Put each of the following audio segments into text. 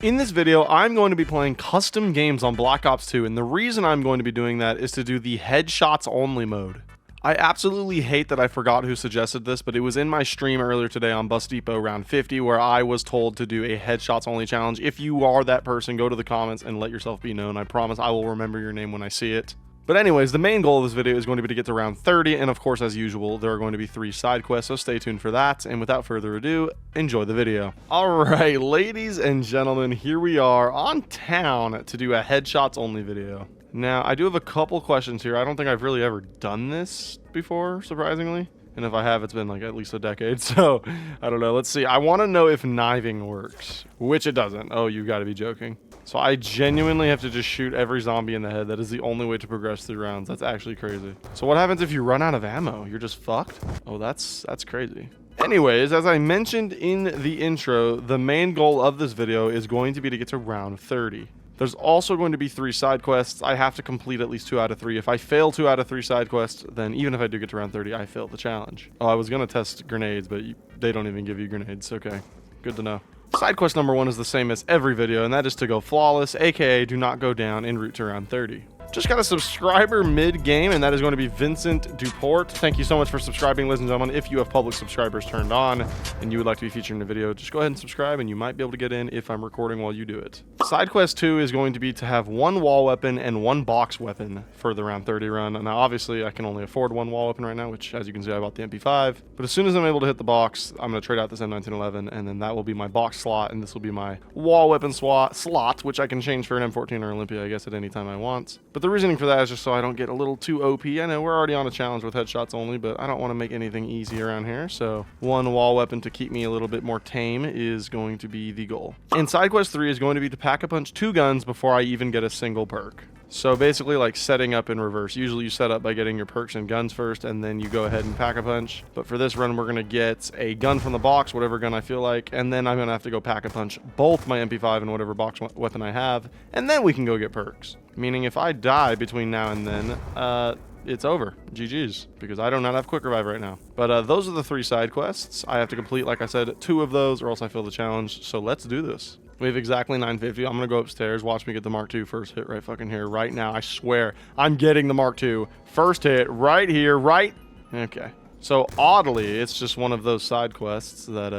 In this video, I'm going to be playing custom games on Black Ops 2, and the reason I'm going to be doing that is to do the headshots only mode. I absolutely hate that I forgot who suggested this, but it was in my stream earlier today on Bus Depot round 50 where I was told to do a headshots only challenge. If you are that person, go to the comments and let yourself be known. I promise I will remember your name when I see it. But anyways, the main goal of this video is going to be to get to round 30, and of course, as usual, there are going to be 3 side quests, so stay tuned for that, and without further ado, enjoy the video. Alright, ladies and gentlemen, here we are on town to do a headshots only video. Now, I do have a couple questions here. I don't think I've really ever done this before, surprisingly. And if I have, it's been like at least a decade, so I don't know. Let's see. I want to know if knifing works, which it doesn't. Oh, you got to be joking. So I genuinely have to just shoot every zombie in the head. That is the only way to progress through rounds. That's actually crazy. So what happens if you run out of ammo? You're just fucked? Oh, that's crazy. Anyways, as I mentioned in the intro, the main goal of this video is going to be to get to round 30. There's also going to be 3 side quests. I have to complete at least 2 out of 3. If I fail 2 out of 3 side quests, then even if I do get to round 30, I fail the challenge. Oh, I was going to test grenades, but they don't even give you grenades. Okay, good to know. Side quest number 1 is the same as every video, and that is to go flawless, aka do not go down en route to round 30. Just got a subscriber mid-game, and that is going to be Vincent Duport. Thank you so much for subscribing, ladies and gentlemen. If you have public subscribers turned on and you would like to be featured in a video, just go ahead and subscribe, and you might be able to get in if I'm recording while you do it. Side quest 2 is going to be to have 1 wall weapon and 1 box weapon for the round 30 run. Now, obviously, I can only afford 1 wall weapon right now, which, as you can see, I bought the MP5. But as soon as I'm able to hit the box, I'm going to trade out this M1911, and then that will be my box slot, and this will be my wall weapon slot, which I can change for an M14 or Olympia, I guess, at any time I want. But the reasoning for that is just so I don't get a little too OP. I know we're already on a challenge with headshots only, but I don't want to make anything easy around here. So 1 wall weapon to keep me a little bit more tame is going to be the goal. And side quest 3 is going to be to pack a punch 2 guns before I even get a single perk. So basically like setting up in reverse. Usually you set up by getting your perks and guns first, and then you go ahead and pack a punch. But for this run, we're going to get a gun from the box, whatever gun I feel like, and then I'm going to have to go pack a punch both my MP5 and whatever box weapon I have, and then we can go get perks. Meaning if I die between now and then, it's over. GG's, because I do not have quick revive right now. But those are the 3 side quests. I have to complete, like I said, 2 of those or else I fail the challenge. So let's do this. We have exactly 950. I'm going to go upstairs. Watch me get the Mark II first hit right fucking here, right now. I swear, I'm getting the Mark II. First hit right here, right... Okay. So oddly, it's just one of those side quests that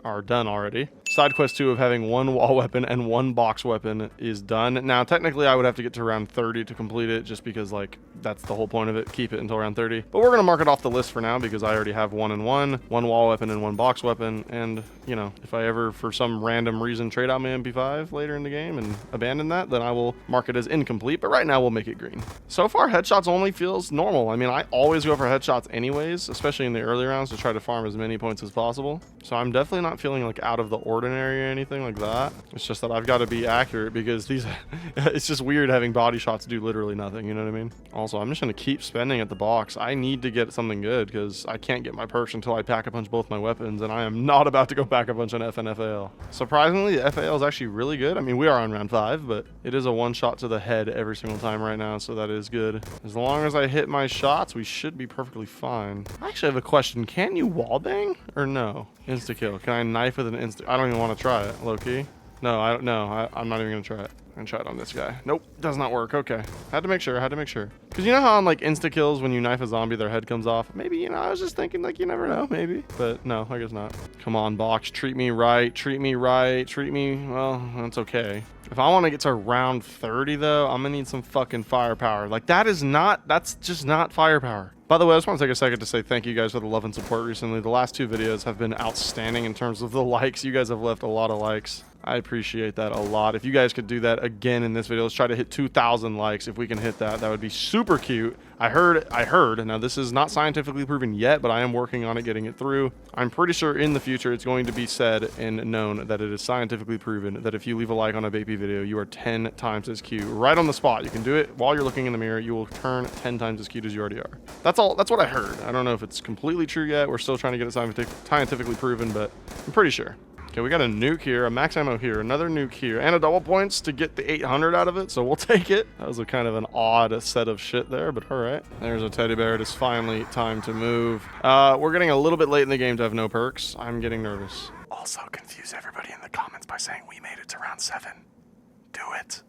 are done already. Side quest 2 of having 1 wall weapon and 1 box weapon is done. Now, technically, I would have to get to round 30 to complete it, just because, like, that's the whole point of it. Keep it until round 30. But we're going to mark it off the list for now, because I already have 1 and 1 wall weapon and 1 box weapon. And, you know, if I ever, for some random reason, trade out my MP5 later in the game and abandon that, then I will mark it as incomplete. But right now, we'll make it green. So far, headshots only feels normal. I mean, I always go for headshots anyways, especially in the early rounds, to try to farm as many points as possible. So I'm definitely not feeling like out of the ordinary or anything like that. It's just that I've got to be accurate, because these it's just weird having body shots do literally nothing, you know what I mean? Also, I'm just going to keep spending at the box. I need to get something good, because I can't get my perks until I pack a punch both my weapons, and I am not about to go pack a punch on FNFAL. Surprisingly, the FAL is actually really good. I mean, we are on round 5, but it is a 1 shot to the head every single time right now, so that is good. As long as I hit my shots, we should be perfectly fine. I actually have a question. Can you wallbang or no? Insta-kill. Can I knife with an insta? I don't even want to try it, low-key. No, I don't know. I'm not even going to try it. I'm going to try it on this guy. Nope, does not work. Okay. Had to make sure. Because you know how on like insta-kills, when you knife a zombie, their head comes off? Maybe, you know, I was just thinking, like, you never know, maybe. But no, I guess not. Come on, box. Treat me right. Well, that's okay. If I want to get to round 30, though, I'm going to need some fucking firepower. Like, that's just not firepower. By the way, I just want to take a second to say thank you guys for the love and support recently. The last 2 videos have been outstanding in terms of the likes. You guys have left a lot of likes. I appreciate that a lot. If you guys could do that again in this video, let's try to hit 2,000 likes. If we can hit that, that would be super cute. I heard, now this is not scientifically proven yet, but I am working on it, getting it through. I'm pretty sure in the future it's going to be said and known that it is scientifically proven that if you leave a like on a BAPEII video, you are 10 times as cute. Right on the spot. You can do it while you're looking in the mirror. You will turn 10 times as cute as you already are. That's what I heard. I don't know if it's completely true yet. We're still trying to get it scientifically proven, but I'm pretty sure. Okay, we got a nuke here, a max ammo here, another nuke here, and a double points to get the 800 out of it, so we'll take it. That was a kind of an odd set of shit there, but all right. There's a teddy bear. It is finally time to move. We're getting a little bit late in the game to have no perks. I'm getting nervous. Oh, Also confuse everybody in the comments by saying we made it to round 7. Do it.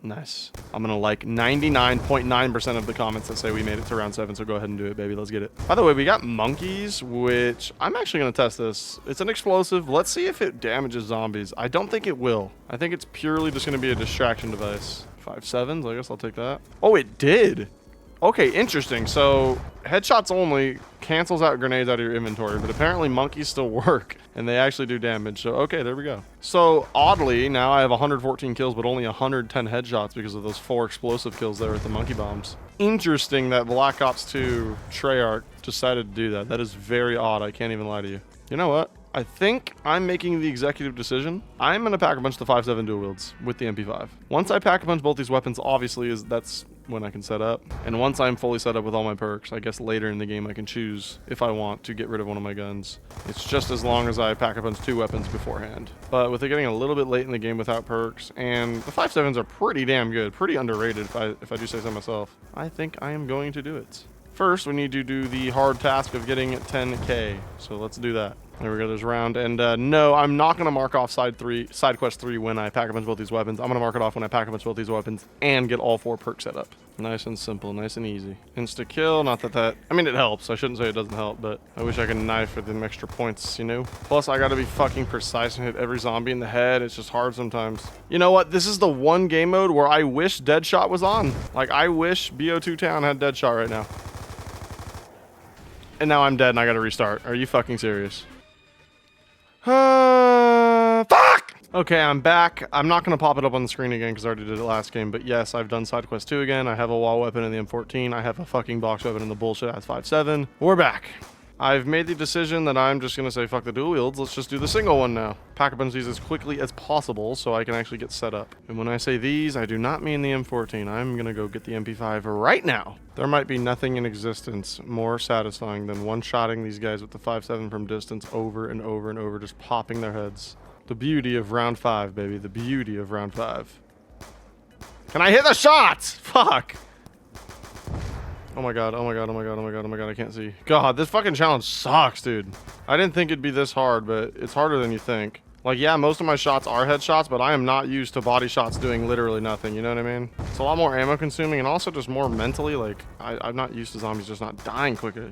Nice. I'm gonna like 99.9% of the comments that say we made it to round 7, so go ahead and do it, baby. Let's get it. By the way, we got monkeys, which I'm actually gonna test this. It's an explosive. Let's see if it damages zombies. I don't think it will. I think it's purely just gonna be a distraction device. 5.7s, I guess I'll take that. Oh, it did. Okay, interesting. So headshots only cancels out grenades out of your inventory, but apparently monkeys still work and they actually do damage. So okay, there we go. So oddly, now I have 114 kills, but only 110 headshots because of those 4 explosive kills there with the monkey bombs. Interesting that Black Ops 2 Treyarch decided to do that. That is very odd. I can't even lie to you. You know what? I think I'm making the executive decision. I'm going to pack a bunch of the 5.7 dual wields with the MP5. Once I pack a bunch of both these weapons, obviously that's when I can set up. And once I'm fully set up with all my perks, I guess later in the game I can choose if I want to get rid of one of my guns. It's just as long as I pack a bunch of 2 weapons beforehand. But with it getting a little bit late in the game without perks, and the 5.7s are pretty damn good, pretty underrated if I do say so myself, I think I am going to do it. First, we need to do the hard task of getting 10k. So let's do that. There we go, there's a round. And no, I'm not going to mark off side quest 3 when I pack a bunch of both these weapons. I'm going to mark it off when I pack a bunch of both these weapons and get all 4 perks set up. Nice and simple, nice and easy. Insta kill, not that I mean, it helps. I shouldn't say it doesn't help, but I wish I could knife for them extra points, you know? Plus, I got to be fucking precise and hit every zombie in the head. It's just hard sometimes. You know what? This is the one game mode where I wish Deadshot was on. Like, I wish BO2 Town had Deadshot right now. And now I'm dead and I got to restart. Are you fucking serious? Fuck! Okay, I'm back. I'm not going to pop it up on the screen again because I already did it last game. But yes, I've done side quest 2 again. I have a wall weapon in the M14. I have a fucking box weapon in the bullshit ass 5.7. We're back. I've made the decision that I'm just going to say fuck the dual wields. Let's just do the single one now. Pack a bunch of these as quickly as possible so I can actually get set up. And when I say these, I do not mean the M14. I'm going to go get the MP5 right now. There might be nothing in existence more satisfying than one-shotting these guys with the 5.7 from distance over and over and over, just popping their heads. The beauty of round 5, baby. The beauty of round 5. Can I hit the shots? Fuck. Oh my god, oh my god, oh my god, oh my god, oh my god, I can't see. God, this fucking challenge sucks, dude. I didn't think it'd be this hard, but it's harder than you think. Like, yeah, most of my shots are headshots, but I am not used to body shots doing literally nothing, you know what I mean? It's a lot more ammo consuming and also just more mentally, like, I'm not used to zombies just not dying quickly,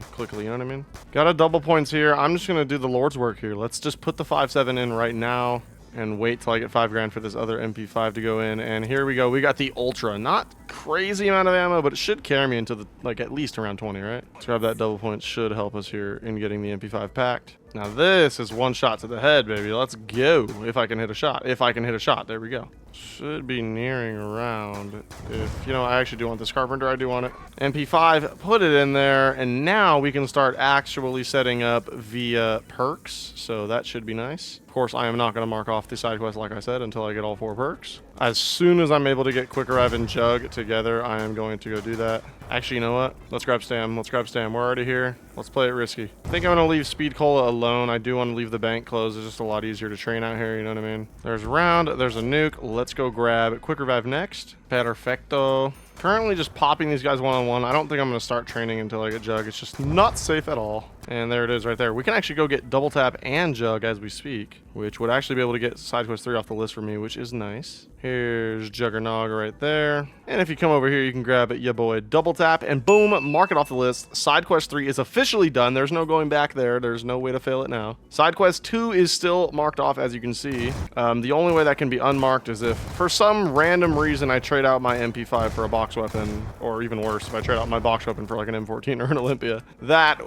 you know what I mean? Got a double points here. I'm just gonna do the Lord's work here. Let's just put the 5.7 in right now and wait till I get 5 grand for this other MP5 to go in. And here we go. We got the Ultra. Not crazy amount of ammo, but it should carry me into the, like, at least around 20, right? Let's grab that double point. Should help us here in getting the MP5 packed. Now this is one shot to the head, baby. Let's go. If I can hit a shot. If I can hit a shot. There we go. Should be nearing around. If, you know, I actually do want this Carpenter. I do want it. MP5, put it in there. And now we can start actually setting up via perks. So that should be nice. Of course, I am not going to mark off the side quest, like I said, until I get all 4 perks. As soon as I'm able to get Quick Revive and Jug together, I am going to go do that. Actually, you know what? Let's grab Stam. Let's grab Stam. We're already here. Let's play it risky. I think I'm going to leave Speed Cola alone. I do want to leave the bank closed. It's just a lot easier to train out here, you know what I mean? There's a round. There's a nuke. Let's go grab Quick Revive next. Perfecto. Currently just popping these guys one-on-one. I don't think I'm going to start training until I get Jug. It's just not safe at all. And there it is right there. We can actually go get Double Tap and Jug as we speak, which would actually be able to get Side Quest 3 off the list for me, which is nice. Here's Juggernog right there. And if you come over here, you can grab it, ya boy. Double Tap, and boom, mark it off the list. Side Quest 3 is officially done. There's no going back there. There's no way to fail it now. Side Quest 2 is still marked off, as you can see. The only way that can be unmarked is if, for some random reason, I trade out my MP5 for a box weapon, or even worse, if I trade out my box weapon for like an M14 or an Olympia. That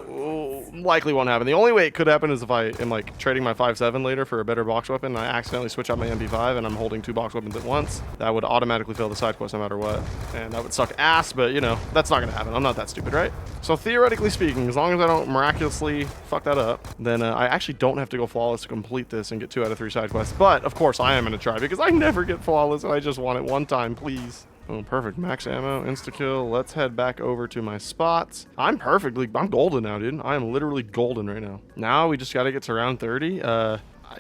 likely won't happen. The only way it could happen is if I am like trading my 5.7 later for a better box weapon and I accidentally switch out my MP5 and I'm holding 2 box weapons at once. That would automatically fail the side quest no matter what. And that would suck ass, but you know, that's not gonna happen. I'm not that stupid, right? So theoretically speaking, as long as I don't miraculously fuck that up, then I actually don't have to go flawless to complete this and get 2 out of 3 side quests. But of course I am gonna try because I never get flawless and I just want it one time, please. Oh, perfect. Max ammo, insta-kill. Let's head back over to my spots. I'm golden now, dude. I am literally golden right now. Now we just got to get to round 30.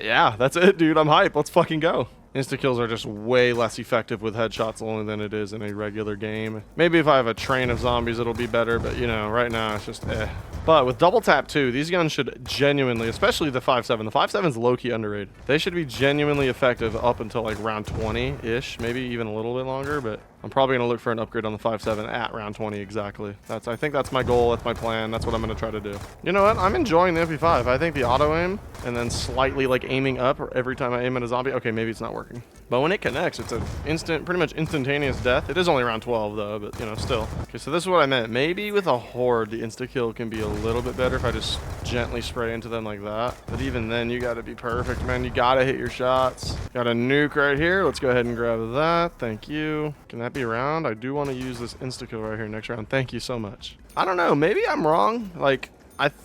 Yeah, that's it, dude. I'm hype. Let's fucking go. Insta-kills are just way less effective with headshots only than it is in a regular game. Maybe if I have a train of zombies, it'll be better, but, you know, right now it's just But with double tap too, these guns should genuinely, especially the 5.7. The 5.7 is low-key underrated. They should be genuinely effective up until like round 20-ish, maybe even a little bit longer, but I'm probably going to look for an upgrade on the 5.7 at round 20 exactly. I think that's my goal, that's my plan, that's what I'm going to try to do. You know what? I'm enjoying the MP5. I think the auto-aim and then slightly like aiming up every time I aim at a zombie. Okay, maybe it's not working. But when it connects, it's an pretty much instantaneous death. It is only round 12 though, but you know, still. Okay, so this is what I meant. Maybe with a horde, the insta-kill can be a little bit better if I just gently spray into them like that. But even then, you got to be perfect, man. You got to hit your shots. Got a nuke right here. Let's go ahead and grab that. Thank you. Can that be round? I do want to use this insta-kill right here next round. Thank you so much. I don't know. Maybe I'm wrong. Like,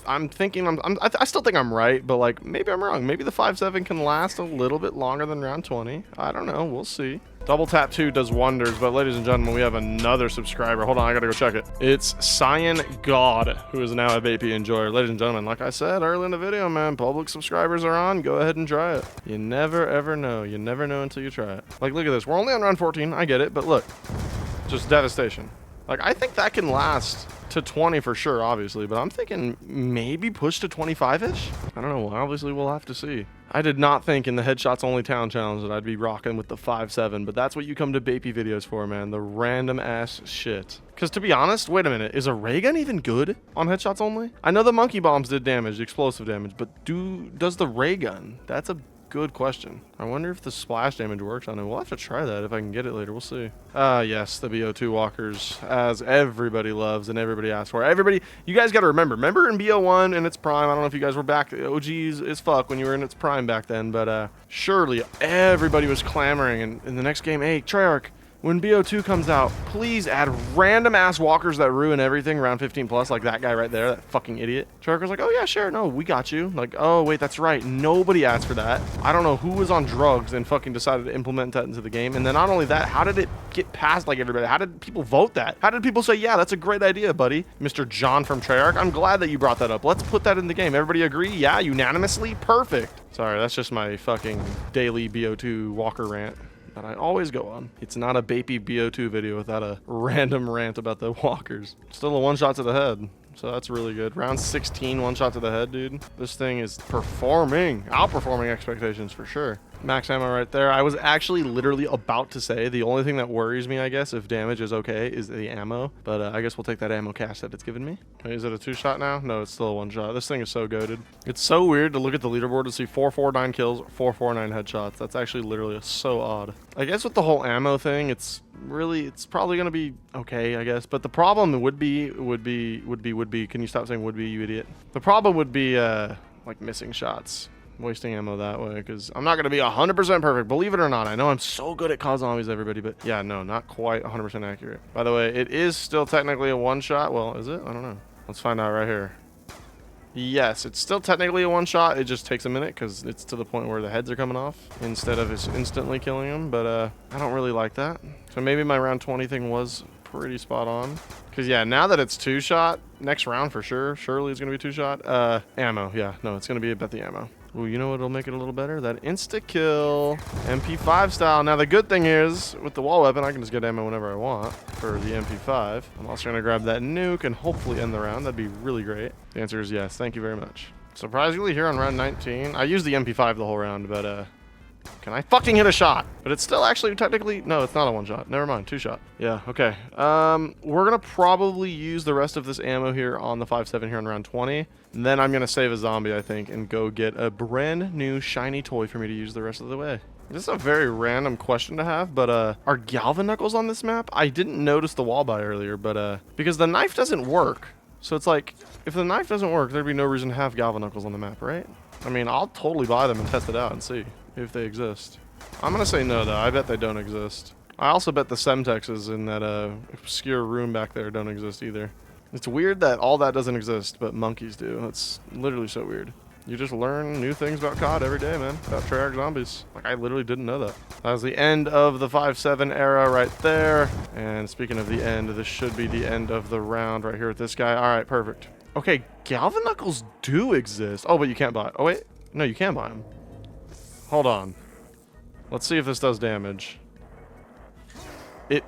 I'm thinking I still think I'm right, but like maybe I'm wrong. Maybe the 5.7 can last a little bit longer than round 20. I don't know. We'll see. Double tap 2 does wonders, but ladies and gentlemen, we have another subscriber. Hold on, I gotta go check it. It's Cyan God, who is now a BAPEII enjoyer. Ladies and gentlemen, like I said earlier in the video, man, public subscribers are on. Go ahead and try it. You never ever know. You never know until you try it. Like, look at this. We're only on round 14. I get it, but look, just devastation. Like, I think that can last to 20 for sure, obviously, but I'm thinking maybe push to 25-ish? I don't know. Obviously, we'll have to see. I did not think in the Headshots Only Town Challenge that I'd be rocking with the 5.7, but that's what you come to BAPEII videos for, man. The random-ass shit. Because to be honest, wait a minute. Is a ray gun even good on Headshots Only? I know the monkey bombs did damage, explosive damage, but does the ray gun? That's a good question. I wonder if the splash damage works on it. We'll have to try that if I can get it later. We'll see. Yes, the BO2 walkers, as everybody loves and everybody asks for. Everybody, you guys got to remember in BO1 in its prime, I don't know if you guys were back, OGs as fuck when you were in its prime back then, but surely everybody was clamoring in the next game, hey, Treyarch, when BO2 comes out, please add random ass walkers that ruin everything around 15 plus, like that guy right there, that fucking idiot. Treyarch was like, oh yeah, sure, no, we got you. Like, oh wait, that's right, nobody asked for that. I don't know who was on drugs and fucking decided to implement that into the game. And then not only that, how did it get past like everybody? How did people vote that? How did people say, yeah, that's a great idea, buddy? Mr. John from Treyarch, I'm glad that you brought that up. Let's put that in the game. Everybody agree? Yeah, unanimously? Perfect. Sorry, that's just my fucking daily BO2 walker rant that I always go on. It's not a BAPEII BO2 video without a random rant about the walkers. Still a one shot to the head, so that's really good. Round 16, one shot to the head, dude. This thing is outperforming expectations for sure. Max ammo right there. I was actually literally about to say the only thing that worries me, I guess, if damage is okay, is the ammo. But I guess we'll take that ammo cache that it's given me. Wait, is it a 2-shot now? No, it's still a 1-shot. This thing is so goated. It's so weird to look at the leaderboard and see 449 kills, 449 headshots. That's actually literally so odd. I guess with the whole ammo thing, it's probably gonna be okay, I guess. But the problem would be. Can you stop saying would be, you idiot? The problem would be like missing shots. Wasting ammo that way, because I'm not going to be 100% perfect, believe it or not. I know I'm so good at COD Zombies, everybody, but yeah, no, not quite 100% accurate. By the way, it is still technically a one-shot. Well, is it? I don't know. Let's find out right here. Yes, it's still technically a one-shot. It just takes a minute because it's to the point where the heads are coming off instead of it's instantly killing them, but I don't really like that. So maybe my round 20 thing was pretty spot on, because yeah, now that it's 2-shot, next round for sure, surely it's going to be 2-shot. Ammo, yeah, no, it's going to be about the ammo. Ooh, you know what'll make it a little better? That insta-kill, MP5 style. Now, the good thing is, with the wall weapon, I can just get ammo whenever I want for the MP5. I'm also going to grab that nuke and hopefully end the round. That'd be really great. The answer is yes. Thank you very much. Surprisingly, here on round 19, I used the MP5 the whole round, but can I fucking hit a shot? But it's still actually technically, no, it's not a 1-shot. Never mind, 2-shot. Yeah, okay. We're gonna probably use the rest of this ammo here on the 5.7 here on round 20. And then I'm gonna save a zombie, I think, and go get a brand new shiny toy for me to use the rest of the way. This is a very random question to have, but are Galvan Knuckles on this map? I didn't notice the wall buy earlier, but because the knife doesn't work. So it's like, if the knife doesn't work, there'd be no reason to have Galvan Knuckles on the map, right? I mean, I'll totally buy them and test it out and see if they exist. I'm gonna say no, though. I bet they don't exist. I also bet the Semtexes in that obscure room back there don't exist either. It's weird that all that doesn't exist, but monkeys do. It's literally so weird. You just learn new things about COD every day, man. About Treyarch zombies. Like, I literally didn't know that. That was the end of the 5.7 era right there. And speaking of the end, this should be the end of the round right here with this guy. All right, perfect. Okay, Galvan Knuckles do exist. Oh, but you can't buy it. Oh, wait. No, you can buy them. Hold on. Let's see if this does damage. It...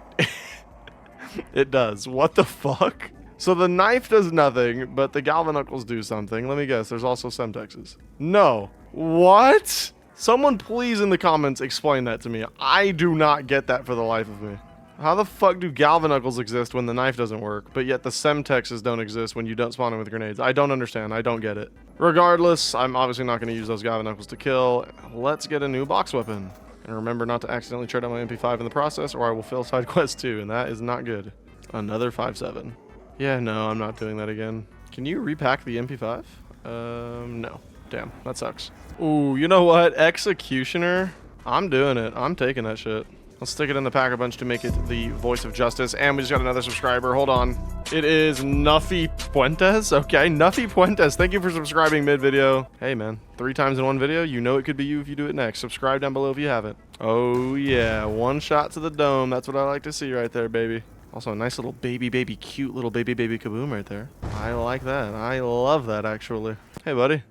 it does. What the fuck? So the knife does nothing, but the galvanuckles do something. Let me guess. There's also semtexes. No. What? Someone please in the comments explain that to me. I do not get that for the life of me. How the fuck do galvanuckles exist when the knife doesn't work, but yet the semtexes don't exist when you don't spawn them with grenades? I don't understand. I don't get it. Regardless, I'm obviously not going to use those galvanuckles to kill. Let's get a new box weapon. And remember not to accidentally trade out my MP5 in the process, or I will fail side quest 2, and that is not good. Another 5.7. Yeah, no, I'm not doing that again. Can you repack the MP5? No. Damn, that sucks. Ooh, you know what? Executioner? I'm doing it. I'm taking that shit. Let's stick it in the pack a bunch to make it the voice of justice. And we just got another subscriber. Hold on. It is Nuffy Puentes. Okay, Nuffy Puentes. Thank you for subscribing mid-video. Hey, man. 3 times in one video. You know it could be you if you do it next. Subscribe down below if you haven't. Oh, yeah. One shot to the dome. That's what I like to see right there, baby. Also, a nice little cute little baby kaboom right there. I like that. I love that, actually. Hey, buddy.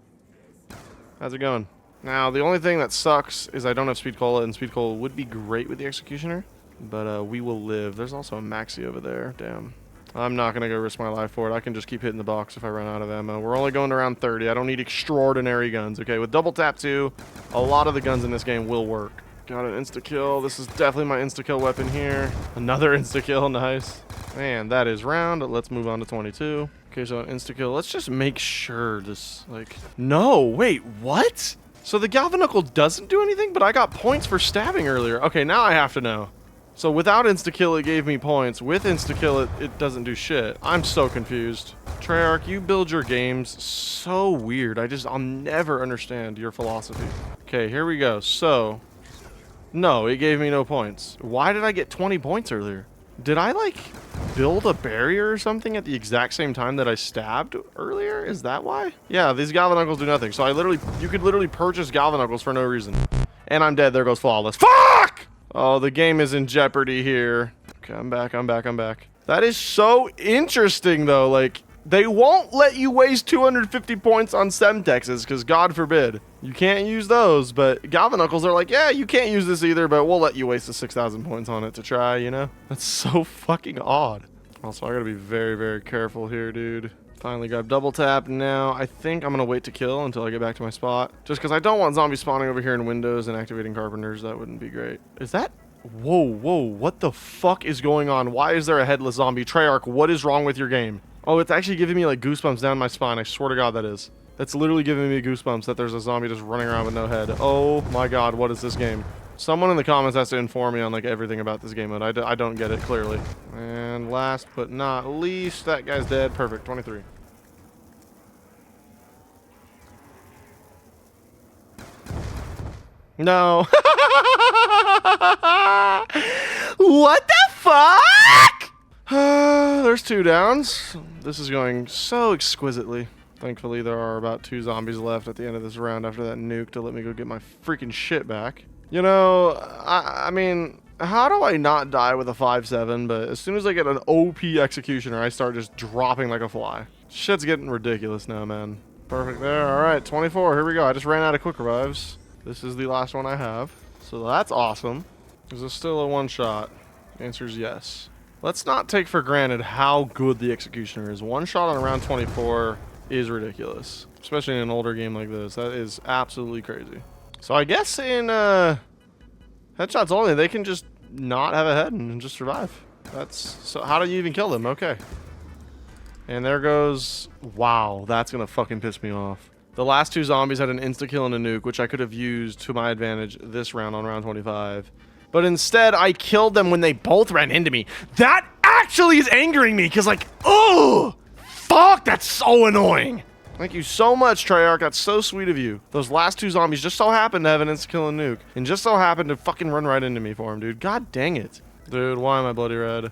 How's it going? Now, the only thing that sucks is I don't have Speed Cola, and Speed Cola would be great with the Executioner, but we will live. There's also a Maxi over there. Damn. I'm not going to go risk my life for it. I can just keep hitting the box if I run out of ammo. We're only going to around 30. I don't need extraordinary guns, okay? With double tap 2, a lot of the guns in this game will work. Got an insta-kill. This is definitely my insta-kill weapon here. Another insta-kill. Nice. Man, that is round. Let's move on to 22. Okay, so an insta-kill. Let's just make sure this, like... No, wait, what? So the galvanuckle doesn't do anything, but I got points for stabbing earlier. Okay, now I have to know. So without insta-kill, it gave me points. With insta-kill, it doesn't do shit. I'm so confused. Treyarch, you build your games so weird. I'll never understand your philosophy. Okay, here we go. So, no, it gave me no points. Why did I get 20 points earlier? Did I, like, build a barrier or something at the exact same time that I stabbed earlier? Is that why? Yeah, these galvanuckles do nothing. So you could literally purchase galvanuckles for no reason. And I'm dead. There goes flawless. Fuck! Oh, the game is in jeopardy here. Okay, I'm back. That is so interesting, though. Like, they won't let you waste 250 points on semtexes, because God forbid. You can't use those, but galvanuckles are like, yeah, you can't use this either, but we'll let you waste the 6,000 points on it to try, you know? That's so fucking odd. Also, I gotta be very, very careful here, dude. Finally got double tap. Now, I think I'm gonna wait to kill until I get back to my spot. Just because I don't want zombies spawning over here in windows and activating carpenters. That wouldn't be great. Is that... Whoa, what the fuck is going on? Why is there a headless zombie? Treyarch, what is wrong with your game? Oh, it's actually giving me like goosebumps down my spine. I swear to God that is. That's literally giving me goosebumps that there's a zombie just running around with no head. Oh my God, what is this game? Someone in the comments has to inform me on like everything about this game mode. I don't get it clearly. And last but not least, that guy's dead. Perfect, 23. No. What the fuck? There's 2 downs. This is going so exquisitely. Thankfully, there are about 2 zombies left at the end of this round after that nuke to let me go get my freaking shit back. You know, I mean, how do I not die with a 5.7? But as soon as I get an OP executioner, I start just dropping like a fly. Shit's getting ridiculous now, man. Perfect there. All right, 24. Here we go. I just ran out of quick revives. This is the last one I have. So that's awesome. Is this still a one-shot? The answer is yes. Let's not take for granted how good the executioner is. One shot on round 24 is ridiculous. Especially in an older game like this. That is absolutely crazy. So I guess in headshots only, they can just not have a head and just survive. So how do you even kill them? Okay. And there goes... Wow, that's going to fucking piss me off. The last 2 zombies had an insta-kill and a nuke, which I could have used to my advantage this round on round 25. But instead, I killed them when they both ran into me. That actually is angering me, because like, oh, fuck, that's so annoying. Thank you so much, Treyarch. That's so sweet of you. Those last 2 zombies just so happened to have an insta-kill and nuke, and just so happened to fucking run right into me for them, dude. God dang it. Dude, why am I bloody red?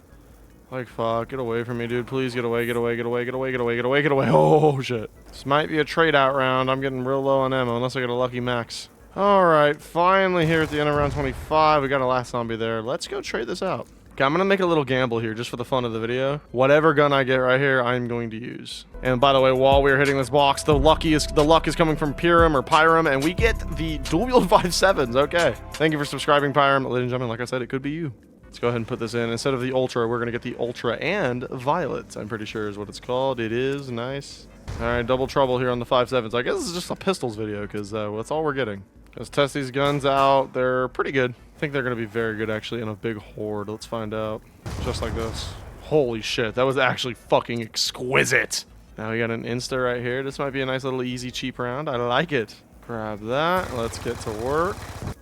Like, fuck, get away from me, dude. Please get away, get away, get away, get away, get away, get away, get away. Oh, shit. This might be a trade-out round. I'm getting real low on ammo, unless I get a lucky max. Alright, finally here at the end of round 25. We got a last zombie there. Let's go trade this out. Okay, I'm going to make a little gamble here, just for the fun of the video. Whatever gun I get right here, I'm going to use. And by the way, while we're hitting this box, the luck is coming from Pyram or Pyram, and we get the dual wield 5.7s. Okay. Thank you for subscribing, Pyram. Ladies and gentlemen, like I said, it could be you. Let's go ahead and put this in. Instead of the Ultra, we're going to get the Ultra and Violet, I'm pretty sure is what it's called. It is. Nice. All right, double trouble here on the 5.7s. I guess this is just a pistols video because that's all we're getting. Let's test these guns out. They're pretty good. I think they're going to be very good, actually, in a big horde. Let's find out. Just like this. Holy shit, that was actually fucking exquisite. Now we got an Insta right here. This might be a nice little easy, cheap round. I like it. Grab that. Let's get to work.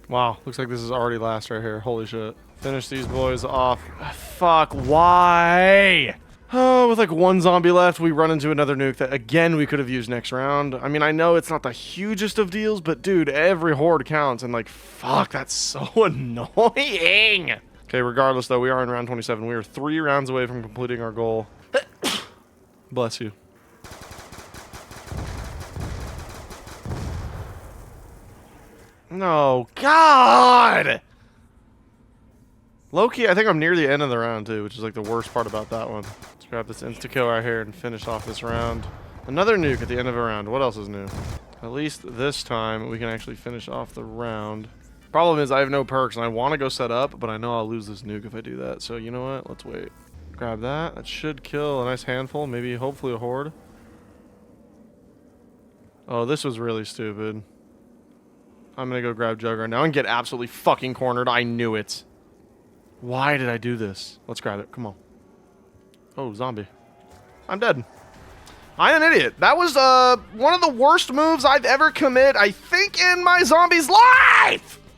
Wow, looks like this is already last right here. Holy shit. Finish these boys off. Fuck, why? Oh, with like one zombie left, we run into another nuke that, again, we could have used next round. I mean, I know it's not the hugest of deals, but dude, every horde counts, and like, fuck, that's so annoying. Okay, regardless, though, we are in round 27. We are 3 rounds away from completing our goal. Bless you. No, God! Low-key, I think I'm near the end of the round, too, which is like the worst part about that one. Let's grab this insta-kill right here and finish off this round. Another nuke at the end of a round. What else is new? At least this time, we can actually finish off the round. Problem is, I have no perks, and I want to go set up, but I know I'll lose this nuke if I do that. So, you know what? Let's wait. Grab that. That should kill a nice handful. Maybe, hopefully, a horde. Oh, this was really stupid. I'm going to go grab Jug right now and get absolutely fucking cornered. I knew it. Why did I do this? Let's grab it. Come on. Oh, zombie. I'm dead. I'm an idiot. That was one of the worst moves I've ever committed, I think, in my zombie's life!